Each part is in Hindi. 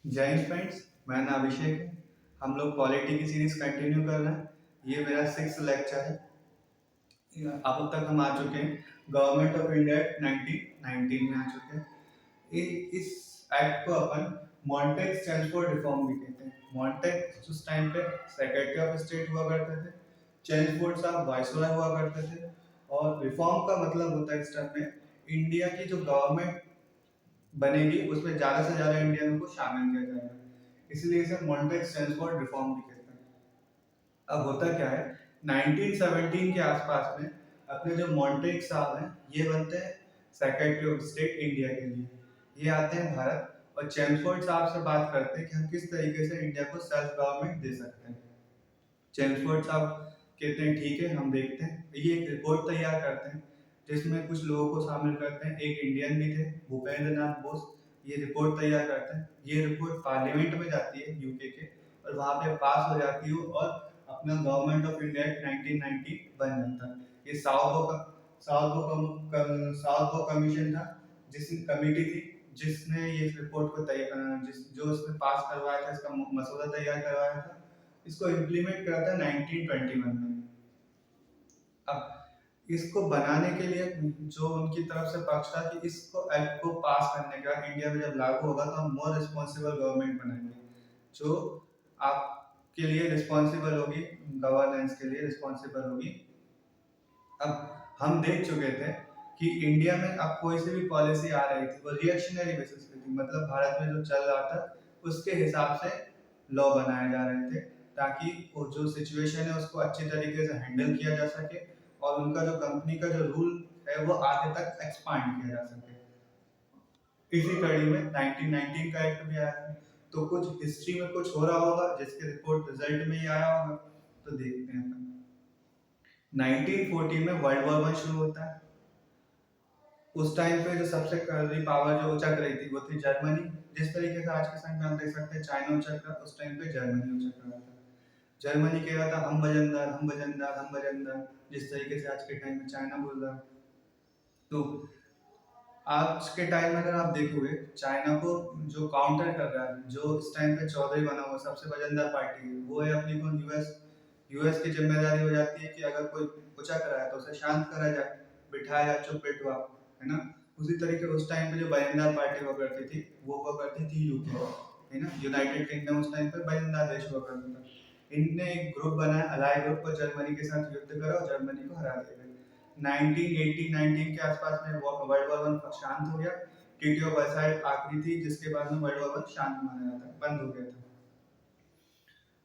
जय हिंद फ्रेंड्स। मैं नाम अभिषेक है। हम लोग पॉलिटी की सीरीज कंटिन्यू कर रहे हैं। ये मेरा 6th लेक्चर है। अब तक हम आ चुके हैं गवर्नमेंट ऑफ इंडिया 1919 में आ चुके हैं। इस एक्ट को अपन मॉन्टेग स्टैनफोर्ड रिफॉर्म भी कहते हैं। मॉन्टेग उस टाइम पे सेक्रेटरी ऑफ स्टेट हुआ करते थे। चैम्सफोर्ड साहब वाइसरॉय हुआ करते थे। और रिफॉर्म का मतलब होता है इस टर्म में इंडिया की जो गवर्नमेंट बनेगी उसमें ज्यादा से ज्यादा इंडियन को शामिल किया जाएगा, इसलिए इसे मॉन्टेग स्टैनफोर्ड रिफॉर्म भी कहते हैं। अब होता क्या है, 1917 के आसपास में अपने जो मॉन्टेग साहब हैं ये बनते हैं सेक्रेटरी ऑफ स्टेट इंडिया के लिए। ये आते हैं भारत और चैम्सफोर्ड साहब से बात करते हैं कि हम किस तरीके से इंडिया को सेल्फ गवर्नमेंट दे सकते हैं। चैम्सफोर्ड साहब कहते हैं ठीक है हम देखते हैं। ये एक रिपोर्ट तैयार करते हैं जिसमें कुछ लोगों को शामिल करते हैं। एक इंडियन भी थे, भूपेंद्र नाथ बोस। ये रिपोर्ट तैयार करते हैं। ये रिपोर्ट पार्लियामेंट में जाती है यूके के और वहाँ पे पास हो जाती है और अपना गवर्नमेंट ऑफ इंडिया 1990 बन जाता है। ये साउथ बो कमीशन था, जिस कमेटी थी जिसने ये रिपोर्ट को तैयार जो उसने पास करवाया था, इसका मसौदा तैयार करवाया था। इसको इम्प्लीमेंट करा था 1921 में। अब इसको बनाने के लिए जो उनकी तरफ से पक्ष था कि इसको एक्ट को पास करने के बाद इंडिया में जब लागू होगा तो हम मोर रिस्पॉन्सिबल गवर्नमेंट बनाएंगे जो आपके लिए रिस्पॉन्सिबल होगी, गवर्नेंस के लिए रिस्पॉन्सिबल होगी। अब हम देख चुके थे कि इंडिया में अब कोई सी भी पॉलिसी आ रही थी वो रिएक्शनरी बेसिस पे थी, मतलब भारत में जो चल रहा था उसके हिसाब से लॉ बनाए जा रहे थे ताकि वो जो सिचुएशन है उसको अच्छे तरीके से हैंडल किया जा सके और उनका जो कंपनी का जो रूल है वो आगे तक एक्सपांड किया जा सके। इसी कड़ी में 1919 का एक्ट भी आया था। तो कुछ हिस्ट्री में कुछ हो रहा होगा जिसके रिपोर्ट रिजल्ट में ही आया होगा, तो देखते हैं। 1914 में वर्ल्ड वॉर 1 शुरू होता है। उस टाइम पे जो सबसे बड़ी पावर जो उचक रही थी वो थी जर्मनी। जिस तरीके से आज के समय में हम देख सकते हैं चाइना उचक रहा, उस टाइम पे जर्मनी उचक रहा था। जर्मनी कह रहा था हम वजनदार हम वजनदार हम वजनदार, जिस तरीके से आज के टाइम में चाइना बोल रहा है। तो आज के टाइम में अगर आप देखोगे चाइना को जो काउंटर कर रहा है, जो इस टाइम पे चौधरी बना हुआ सबसे वजनदार पार्टी है, वो है अपनी कौन, यूएस। यूएस की जिम्मेदारी हो जाती है कि अगर कोई उचक रहा है तो उसे शांत करा जाए, बिठाया जाए, चुप बैठवा, है ना। उसी तरीके उस टाइम पे जो वजनदार पार्टी हुआ करती थी वो हुआ करती थी यूके, है ना। यूनाइटेड किंगडम उस टाइम पे वजनदार देश हुआ करता था। इनने एक ग्रुप बनाया, अलाई ग्रुप, और जर्मनी के साथ युद्ध करा और जर्मनी को हरा दिया। 1918-19 के आसपास में वर्ल्ड वॉर 1 शांत हो गया। ट्रीटी ऑफ वर्साइल्स आखिरी थी जिसके बाद में वर्ल्ड वॉर 1 शांत माना जाता है, बंद हो गया था।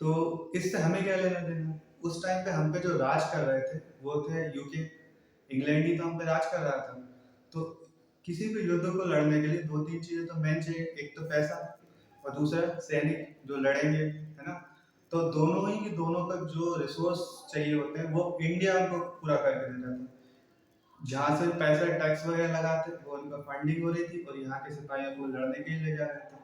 तो इससे हमें क्या लेना देना। उस टाइम पे हम पे जो राज कर रहे थे वो थे यूके। इंग्लैंड ही तो हम पे राज कर रहा था। तो किसी भी युद्ध को लड़ने के लिए दो तीन चीजें तो मेन चाहिए, एक तो पैसा और दूसरा सैनिक जो लड़ेंगे, है ना। तो दोनों का जो रिसोर्स चाहिए होते हैं वो इंडिया को पूरा करके देता था। जहाँ से पैसा टैक्स वगैरह लगाते वो उनका फंडिंग हो रही थी और यहाँ के सिपाहियों को लड़ने के लिए ले जा रहे थे।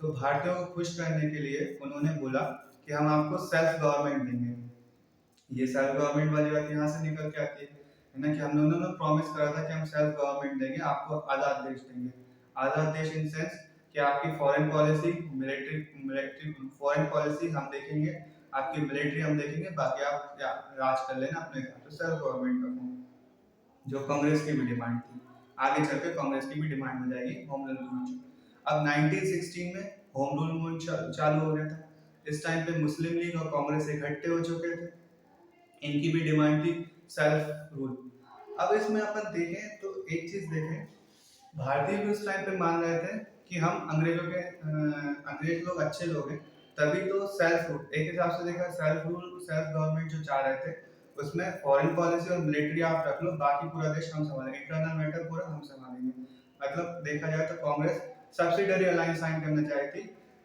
तो भारतीयों को खुश करने के लिए उन्होंने बोला कि हम आपको सेल्फ गवर्नमेंट देंगे। ये सेल्फ गवर्नमेंट वाली बात यहाँ से निकल के आती है ना, कि हम लोगों ने प्रॉमिस करा था कि हम सेल्फ गवर्नमेंट देंगे, आपको आजाद देश देंगे। आजाद देश इन सेंस कि आपकी foreign policy, military military foreign policy हम देखेंगे, आपकी मिलिट्री हम देखेंगे, बाकी आप राज कर लेना अपने हिसाब से, सेल्फ गवर्नमेंट का फॉर्म, जो कांग्रेस की भी डिमांड थी। आगे चलकर कांग्रेस की भी डिमांड हो जाएगी होम रूल मूवमेंट। अब 1916 में होम रूल मूवमेंट चालू हो गया था। इस टाइम पे मुस्लिम लीग और कांग्रेस इकट्ठे हो चुके थे। इनकी भी डिमांड थी सेल्फ रूल। अब इसमें अपन देखें तो एक चीज देखें, भारतीय भी उस टाइम पे मान रहे थे कि हम अंग्रेज लोग अच्छे लोग हैं, तभी तो सेल्फ रूल, एक हिसाब से देखा सेल्फ रूल सेल्फ गवर्नमेंट जो चाह रहे थे उसमें फॉरेन पॉलिसी और मिलिट्री आप रख लो, बाकी पूरा देश हम संभालेंगे, इंटरनल मैटर पूरा हम संभालेंगे। मतलब देखा जाए तो कांग्रेस सब्सिडरी अलायंस साइन करना चाही थी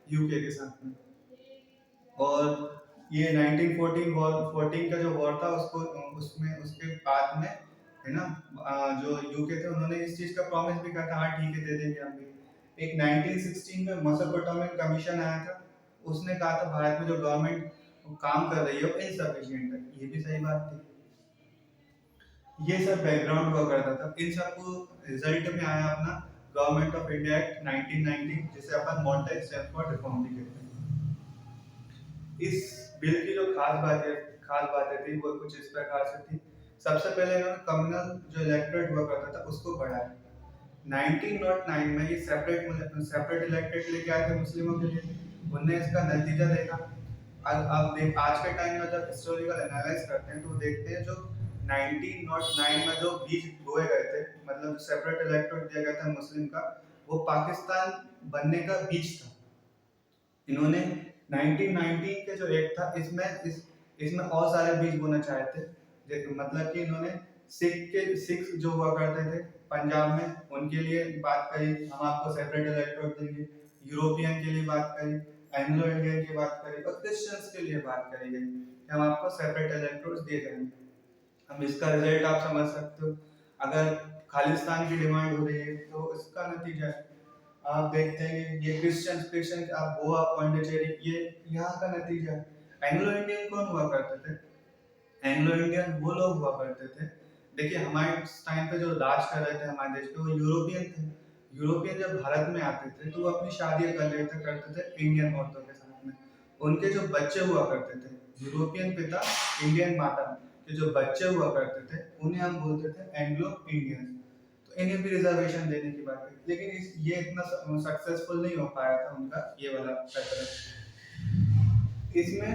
यूके के साथ में। और ये 1914 वॉर 14 का जो वॉर था उसको उसमें उसके बाद में, है ना, जो यूके थे उन्होंने इस चीज का प्रॉमिस भी कहा था, हाँ ठीक है दे देंगे हम भी। एक 1916 में मेसोपोटामियन कमीशन आया था, उसने कहा था भारत में जो गवर्नमेंट काम कर रही है वो इनसफिशिएंट है, ये भी सही बात थी। ये सब बैकग्राउंड हुआ करता था। इन सबको रिजल्ट में आया अपना गवर्नमेंट ऑफ इंडिया एक्ट 1990, जिसे अपन मॉन्टेग स्टैनफोर्ड रिफॉर्म भी कहते हैं। इस बिल की जो खास बातें थी वो कुछ इस प्रकार से थी। सबसे पहले इन्होंने कम्युनल जो इलेक्टोरेट हुआ करता था उसको बढ़ाया। 1909 में ये सेपरेट इलेक्टेड लेके आए थे मुस्लिमों के लिए। उनने इसका नतीजा देखा। अब देख आज के टाइम में जब हिस्टोरिकल एनालाइज करते हैं तो देखते हैं जो 1909 में जो बीज बोए गए थे, मतलब सेपरेट इलेक्टोरेट दिया गया था मुस्लिम का, वो पाकिस्तान बनने का बीज था। इन्होंने 1919 के जो एक्ट था इसमें और सारे बीज बोना चाहे थे। मतलब कि इन्होंने सिख जो हुआ करते थे पंजाब में उनके लिए बात करी, हम आपको सेपरेट इलेक्टोरेट देंगे। यूरोपियन के लिए बात करी, एंग्लो इंडियन की बात करी और क्रिश्चियंस के लिए बात करी गई कि हम आपको सेपरेट इलेक्टोरेट दिए जाएंगे। अब इसका रिजल्ट आप समझ सकते हो। अगर खालिस्तान की डिमांड हो रही है तो इसका नतीजा है। आप देखते हैं ये क्रिश्चियन आप गोवा पौंडीचेरी ये यहाँ का नतीजा है। एंग्लो इंडियन कौन हुआ करते थे? एंग्लो इंडियन वो लोग हुआ करते थे, देखिए हमारे टाइम पे जो राज कर रहे थे हमारे देश पे वो यूरोपियन थे। यूरोपियन जब भारत में आते थे तो वो अपनी शादी करते थे इंडियन औरतों के साथ में। उनके जो बच्चे हुआ करते थे, यूरोपियन पिता इंडियन माता के जो बच्चे हुआ करते थे उन्हें हम बोलते थे एंग्लो इंडियन। तो इन्हें भी रिजर्वेशन देने की बात है, लेकिन ये इतना सक्सेसफुल नहीं हो पाया था उनका ये वाला पैटर्न। इसमें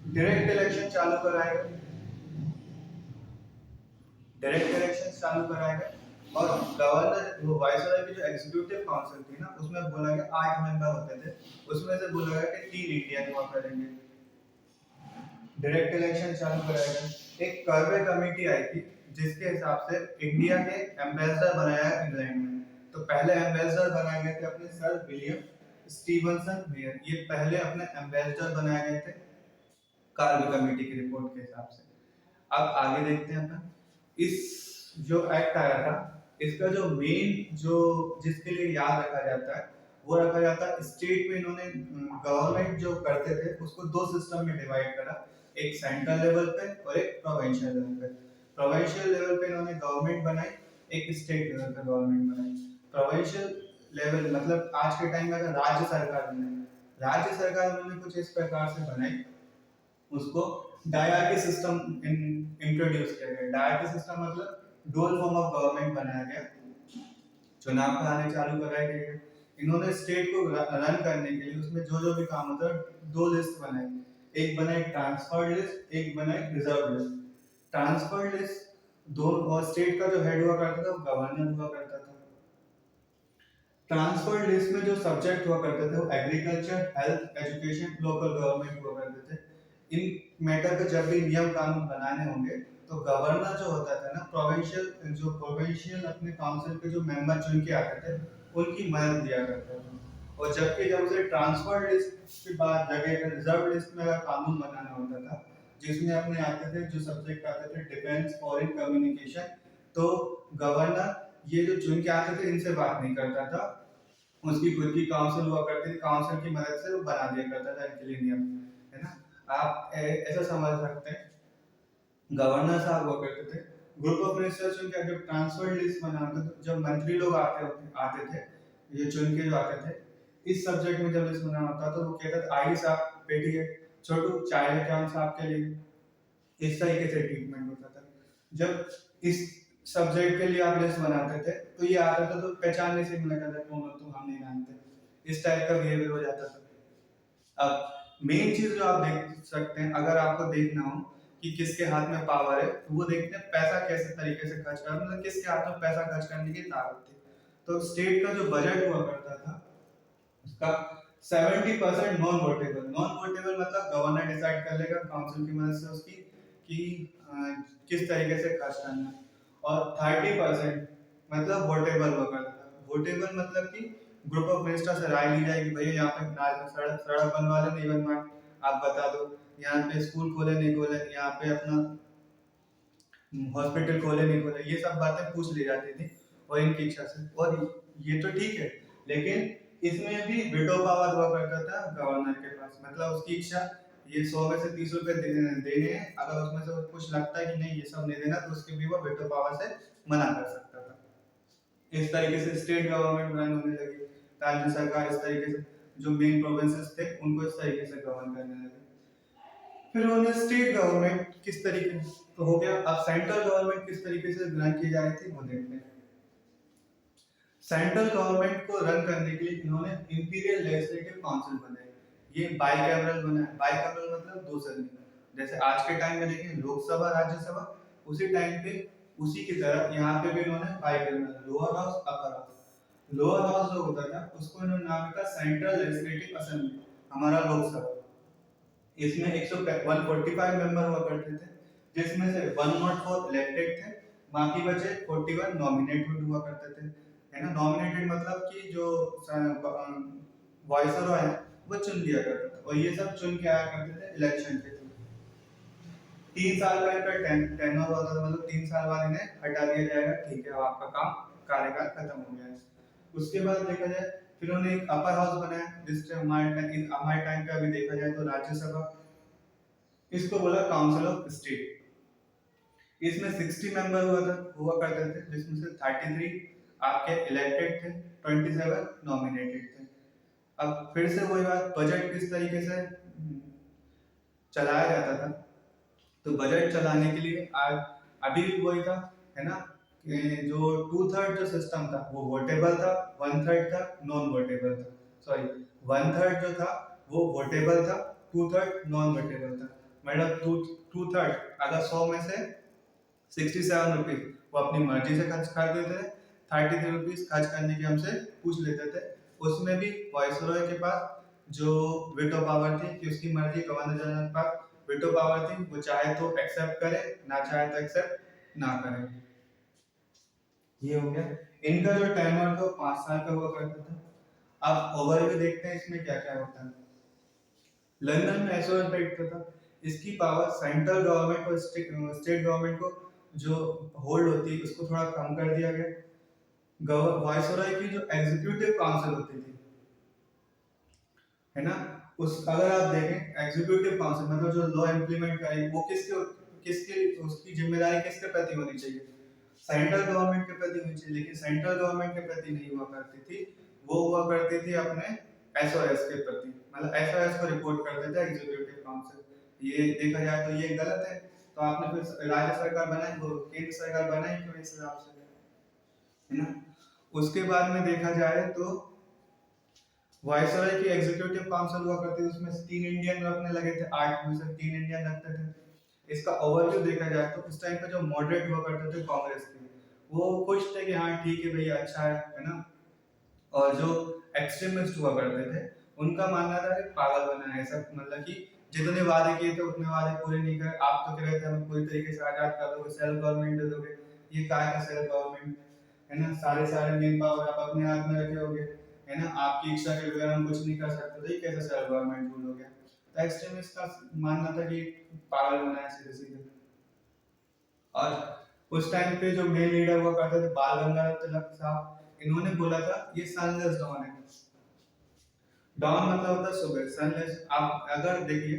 डायरेक्ट इलेक्शन चालू कराए गए, डायरेक्ट इलेक्शन चालू कराए गए और गवर्नर वो वाइसरॉय की जो एग्जीक्यूटिव काउंसिल थी ना उसमें बोला गया 8 मेंबर होते थे, उसमें से बोला गया कि 3 इंडियन हुआ करेंगे। डायरेक्ट इलेक्शन चालू कराए गए। एक कर्वे कमेटी आई थी जिसके हिसाब से इंडिया के एम्बेसडर बनाया इंग्लैंड में। तो पहले एम्बेसडर बनाए गए थे अपने सर विलियम स्टीवनसन मेयर, ये पहले अपने एम्बेसडर बनाए गए थे कार्बी कमेटी की रिपोर्ट के हिसाब से। अब आगे देखते हैं अपन इस जो एक्ट आया था इसका जो मेन जो जिसके लिए याद रखा जाता है वो रखा जाता है स्टेट में इन्होंने गवर्नमेंट जो करते थे उसको दो सिस्टम में डिवाइड करा, एक सेंट्रल लेवल पे और एक प्रोविंशियल लेवल पे। प्रोविंशियल लेवल पे इन्होंने गवर्नमेंट बनाई, एक स्टेट लेवल पे गवर्नमेंट बनाई। प्रोविंशियल लेवल मतलब आज के टाइम में अगर राज्य सरकार बनाई, राज्य सरकार उन्होंने कुछ इस प्रकार से बनाई, उसको डायरकी सिस्टम इंट्रोड्यूस किया गया। डायरकी सिस्टम मतलब डुअल फॉर्म ऑफ गवर्नमेंट बनाया गया, चुनाव कराने चालू कराए गए। इन्होंने स्टेट को रन करने के लिए उसमें जो जो भी काम होता है दो लिस्ट बनाई, एक बनाई ट्रांसफर्ड लिस्ट, एक बनाई रिजर्व लिस्ट। ट्रांसफर्ड लिस्ट दो और स्टेट का जो हेड हुआ करता था वो गवर्नर हुआ करता था। ट्रांसफर्ड लिस्ट में जो सब्जेक्ट हुआ करते थे वो agriculture, health, education, local government हुआ करते थे। इन मैटर पे जब भी नियम कानून बनाने होंगे तो गवर्नर जो होता था ना प्रोविंशियल अपने काउंसिल के जो मेंबर चुन के आते थे उनकी मदद दिया करता था। और जबकि जब उसे ट्रांसफर्ड लिस्ट के बाद जगह रिजर्व लिस्ट में अगर कानून बनाना होता था जिसमें अपने आते थे जो सब्जेक्ट आते थे डिफेंस, फॉरेन कम्युनिकेशन, तो गवर्नर ये जो चुन के आते थे इनसे बात नहीं करता था, उसकी खुद की काउंसिल हुआ करती थी, काउंसिल की मदद से वो बना दिया करता था इनके लिए नियम, है ना। आप ऐसा समझ सकते हैं गवर्नर साहब हुआ करते थे। ग्रुप ऑफ मिनिस्टर्स चुन जब ट्रांसफर्ड लिस्ट बनाते थे, जब मंत्री लोग आते थे ये चुन के जो आते थे इस सब्जेक्ट में जब लिस्ट बनाना होता तो वो कहता था आइए साहब बैठिए, छोटू चाय लेके आऊं साहब के लिए, इस तरीके से ट्रीटमेंट होता था। जब इस सब्जेक्ट के लिए आप लिस्ट बनाते थे तो ये आता था तो पहचानने से मिलता था कौन हो तुम, हम नहीं जानते, इस टाइप का बिहेवियर हो जाता था। अब मेन चीज जो आप देख सकते हैं अगर आपको देखना हो कि किसके हाथ में पावर है तो वो देखते हैं पैसा कैसे तरीके से खर्च करना, मतलब किसके हाथ में पैसा खर्च करने की ताकत थी। तो स्टेट का जो बजट हुआ करता था उसका 70% नॉन वोटेबल मतलब गवर्नर डिसाइड कर लेगा काउंसिल की मदद से उसकी कि किस तरीके से खर्च करना है, और 30% मतलब वोटेबल हुआ करता था। वोटेबल मतलब कि ग्रुप ऑफ मिनिस्टर से राय ली जाएगी, भैया यहाँ पे सड़क सड़क बनवा ले नहीं बनवाए आप बता दो, यहाँ पे स्कूल खोले नहीं खोले, यहाँ पे अपना हॉस्पिटल खोले नहीं खोले, ये सब बातें पूछ ली जाती थी और इनकी इच्छा से। और ये तो ठीक है लेकिन इसमें भी वीटो पावर हुआ करता था गवर्नर के पास, मतलब उसकी इच्छा ये 100 में से 30 रुपए देने हैं, अगर उसमें से कुछ लगता है कि नहीं ये सब नहीं देना तो उसके भी वो वीटो पावर से मना कर सकता था। इस तरीके से स्टेट गवर्नमेंट रन होने लगी। राज्य सरकार इस तरीके से जो मेन प्रोविंसेस थे उनको इस तरीके से गवर्न करने लगे। फिर उन्होंने स्टेट गवर्नमेंट किस तरीके तो हो गया। अब सेंट्रल गवर्नमेंट किस तरीके से रन की जा रही थी वो देखते हैं। सेंट्रल गवर्नमेंट को रन करने के लिए इन्होंने इंपीरियल लेजिस्लेटिव काउंसिल बनाया। ये बाइकैमरल बना है। बाइकैमरल मतलब दो सदनी। जैसे आज के टाइम में देखें लोकसभा राज्यसभा, उसी टाइम पे उसी की तरह यहाँ पे भी इन्होंने bicameral lower house upper house. Lower house जो होता था उसको इन्होंने नाम दिया सेंट्रल लेजिस्लेटिव असेंबली, हमारा लोकसभा। इसमें 145 मेंबर हुआ करते थे, जिसमें से 104 इलेक्टेड थे, बाकी बचे 41 नॉमिनेटेड हुआ करते थे। है ना, नॉमिनेटेड मतलब कि जो वॉइसरॉय है वो चुन लिया करता था, और ये सब चुन के आया करते थे इलेक्शन के थ्रू। 3 साल का इनका टेन्योर होता था, मतलब 3 साल बाद इन्हें हटा दिया जाएगा। ठीक है, अब आपका काम कार्यकाल खत्म हो गया है। उसके बाद देखा जाए फिर उन्होंने एक अपर हाउस बनाया, जिससे हमारे टाइम पे अभी देखा जाए तो राज्यसभा, इसको बोला काउंसिल ऑफ स्टेट। इसमें 60 मेंबर हुआ करते थे, जिसमें से 33 आपके इलेक्टेड थे, 27 नॉमिनेटेड थे। अब फिर से वही बात, बजट किस तरीके से चलाया जाता था। तो बजट चलाने के लिए आज अभी भी वही था, है ना, कि जो 2/3 जो सिस्टम था वो वोटेबल था, 1/3 था नॉन वोटेबल था। सॉरी, 1/3 जो था वो वोटेबल था, 2/3 नॉन वोटेबल था। मतलब 2/3 अगर 100 में से 67 रुपीज वो अपनी मर्जी से खर्च कर देते थे, 33 रुपीज खर्च करने की हमसे पूछ लेते थे। उसमें भी वाइसरॉय के पास जो वेटो पावर थी कि उसकी मर्जी, गवर्नर जनरल के पास वेटो पावर थी, वो चाहे तो एक्सेप्ट करे, ना चाहे तो एक्सेप्ट ना करे। ये हो गया। इनका जो टाइमर था 5 साल का हुआ करता था। अब ओवरव्यू देखते हैं इसमें क्या क्या होता है। लंदन में एसओएस बैठता था। इसकी पावर सेंट्रल गवर्नमेंट और स्टेट गवर्नमेंट को जो होल्ड होती है उसको थोड़ा कम कर दिया गया। वाइसरॉय की जो एग्जीक्यूटिव काउंसिल होती थी, है ना, उस अगर आप देखें एग्जीक्यूटिव काउंसिल मतलब जो लॉ इंप्लीमेंट करेगी वो किसके किसके उसकी जिम्मेदारी किसके प्रति होनी चाहिए, सेंट्रल गवर्नमेंट के प्रति होनी चाहिए। लेकिन सेंट्रल गवर्नमेंट के प्रति नहीं हुआ करती थी, वो हुआ करती थी अपने एसओएस के प्रति, मतलब एसओएस को रिपोर्ट करते थे एग्जीक्यूटिव काउंसिल। ये देखा जाए तो ये गलत है। तो आपने फिर राज्य सरकार बनाई, वो केंद्र सरकार बनाई क्यों इस हिसाब से, है ना। उसके बाद में देखा जाए तो वायसरॉय की एग्जीक्यूटिव काउंसिल हुआ करती थी, उसमें 3 इंडियन रखने लगे थे, 8 में से 3 इंडियन रखते थे। इसका ओवरव्यू देखा जाए तो उस टाइम पे जो मॉडरेट हुआ करते थे कांग्रेस के, वो खुश थे कि हाँ ठीक है भैया, अच्छा है ना। और जो एक्सट्रीमिस्ट हुआ करते थे उनका मानना था कि पागल बना है सब, मतलब कि जितने वादे किए थे उतने वादे पूरे नहीं करे। आप तो कह रहे थे हमें पूरी तरीके से आजाद कर दोगे, सेल्फ गवर्नमेंट दे दोगे, ये काय का सेल्फ गवर्नमेंट, है ना, सारे सारे मेन पावर आप अपने हाथ में रखे होगे, है ना, आपकी इच्छा के बगैर हम कुछ नहीं कर सकते, तो ये कैसे सेल्फ गवर्नमेंट रूल हो गया। तो एक्सट्रीमिस्ट का मानना था कि पागल बना है सीधे सीधे। और उस टाइम पे जो मेन लीडर हुआ करते थे बाल गंगाधर तिलक साहब, इन्होंने बोला था ये सनलेस डॉन है। डॉन मतलब होता है सुबह, सनलेस आप अगर देखिए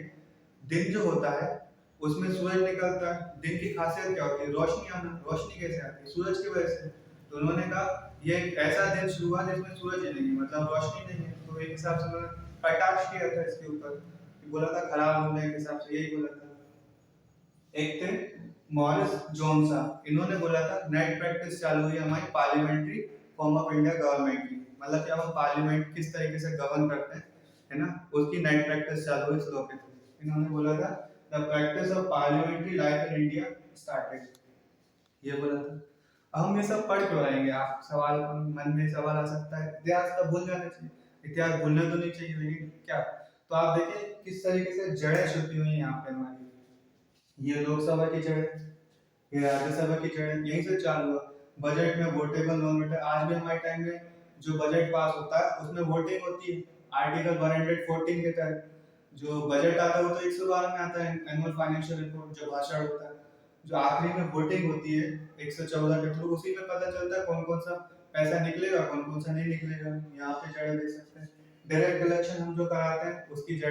दिन जो होता है उसमें सूरज निकलता है, दिन की खासियत क्या होती है, रोशनी आना। रोशनी कैसे आती है, सूरज की वजह से। तो उन्होंने कहा ये एक ऐसा दिन शुरू हुआ जिसमें सूरज ही नहीं है, मतलब रोशनी नहीं है। तो एक हिसाब से उन्होंने कटाक्ष किया था इसके ऊपर, बोला था खराब होने के हिसाब से, यही बोला था। एक थे मॉरिस जोन साहब, इन्होंने बोला था नेट प्रैक्टिस चालू हुई हमारी parliamentary form of India government की, मतलब कि हम पार्लियामेंट किस तरीके से गवर्न करते हैं, है ना, उसकी नेट प्रैक्टिस चालू हुई इस लॉ के थ्रू। इन्होंने बोला था the practice of parliamentary life in India started, ये बोला था। अब हम ये सब पढ़ क्यों आएंगे, आप सवाल मन में सवाल आ सकता है, इतिहास का भूल जाना चाहिए। इतिहास भूलना तो नहीं चाहिए, लेकिन क्या। तो आप देखिए किस तरीके से जड़ें छुपी हुई हैं यहाँ पे हमारी। ये लोकसभा की जड़, ये राज्यसभा की जड़, यहीं से चालू हुआ। बजट में वोटेबल नॉन वोटेबल, आज भी हमारे टाइम में जो बजट पास होता है उसमें वोटिंग होती है। आर्टिकल 114 के तहत जो बजट आता है वो तो 112 में आता है, एनुअल फाइनेंशियल रिपोर्ट जो भाषण होता है। जो आखिरी में वोटिंग होती है 114 के थ्रू, उसी में पता चलता है कौन कौन सा पैसा निकलेगा, कौन कौन सा नहीं निकलेगा। यहाँ पे जड़ देख सकते हैं। डायरेक्ट इलेक्शन हम जो कराते हैं उसकी जड़